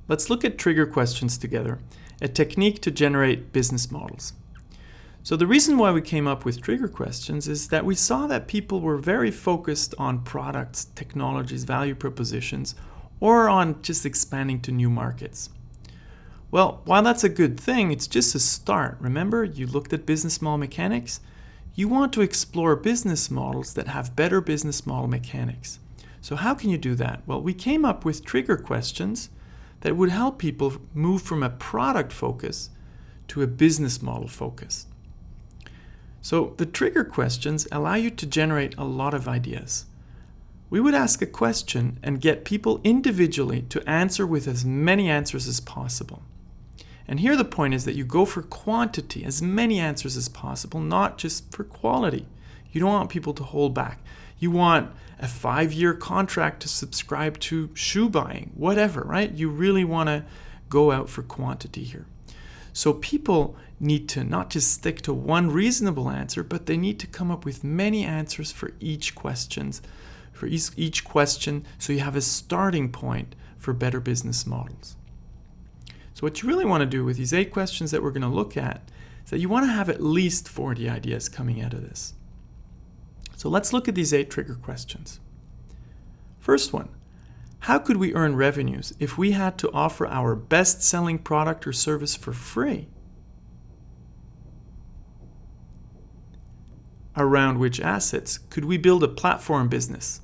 Let's look at trigger questions together, a technique to generate business models. So the reason why we came up with trigger questions is that we saw that people were very focused on products, technologies, value propositions, or on just expanding to new markets. Well, while that's a good thing, it's just a start. Remember, you looked at business model mechanics? You want to explore business models that have better business model mechanics. So how can you do that? Well, we came up with trigger questions that would help people move from a product focus to a business model focus. So the trigger questions allow you to generate a lot of ideas. We would ask a question and get people individually to answer with as many answers as possible. And here the point is that you go for quantity, as many answers as possible, not just for quality. You don't want people to hold back. You want a 5-year contract to subscribe to shoe buying, whatever, right? You really want to go out for quantity here. So people need to not just stick to one reasonable answer, but they need to come up with many answers for each question, so you have a starting point for better business models. So what you really want to do with these 8 questions that we're going to look at is that you want to have at least 40 ideas coming out of this. So let's look at these 8 trigger questions. First one, how could we earn revenues if we had to offer our best-selling product or service for free? Around which assets could we build a platform business?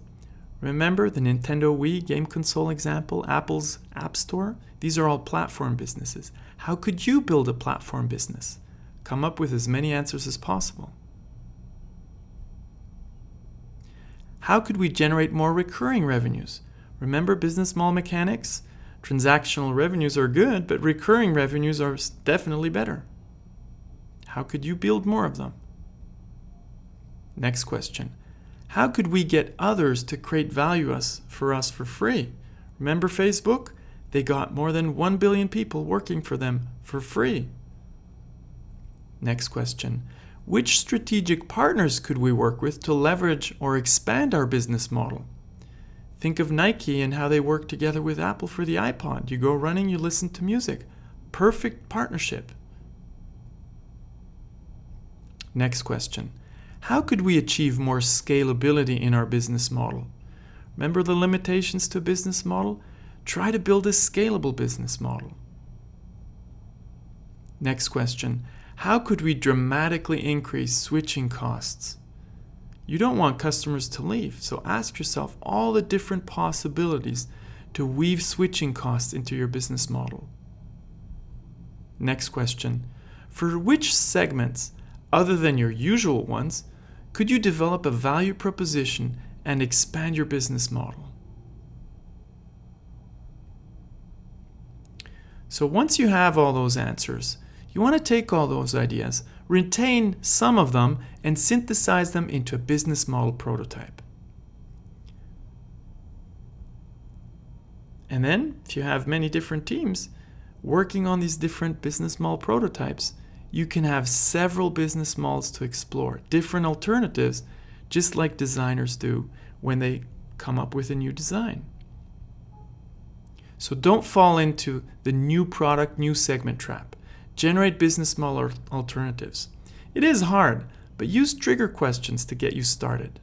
Remember the Nintendo Wii game console example, Apple's App Store? These are all platform businesses. How could you build a platform business? Come up with as many answers as possible. How could we generate more recurring revenues? Remember business model mechanics? Transactional revenues are good, but recurring revenues are definitely better. How could you build more of them? Next question. How could we get others to create value for us for free? Remember Facebook? They got more than 1 billion people working for them for free. Next question. Which strategic partners could we work with to leverage or expand our business model? Think of Nike and how they work together with Apple for the iPod. You go running, you listen to music. Perfect partnership. Next question. How could we achieve more scalability in our business model? Remember the limitations to a business model? Try to build a scalable business model. Next question. How could we dramatically increase switching costs? You don't want customers to leave, so ask yourself all the different possibilities to weave switching costs into your business model. Next question. For which segments, other than your usual ones, could you develop a value proposition and expand your business model? So once you have all those answers, you want to take all those ideas, retain some of them, and synthesize them into a business model prototype. And then, if you have many different teams working on these different business model prototypes, you can have several business models to explore, different alternatives, just like designers do when they come up with a new design. So don't fall into the new product, new segment trap. Generate business model alternatives. It is hard, but use trigger questions to get you started.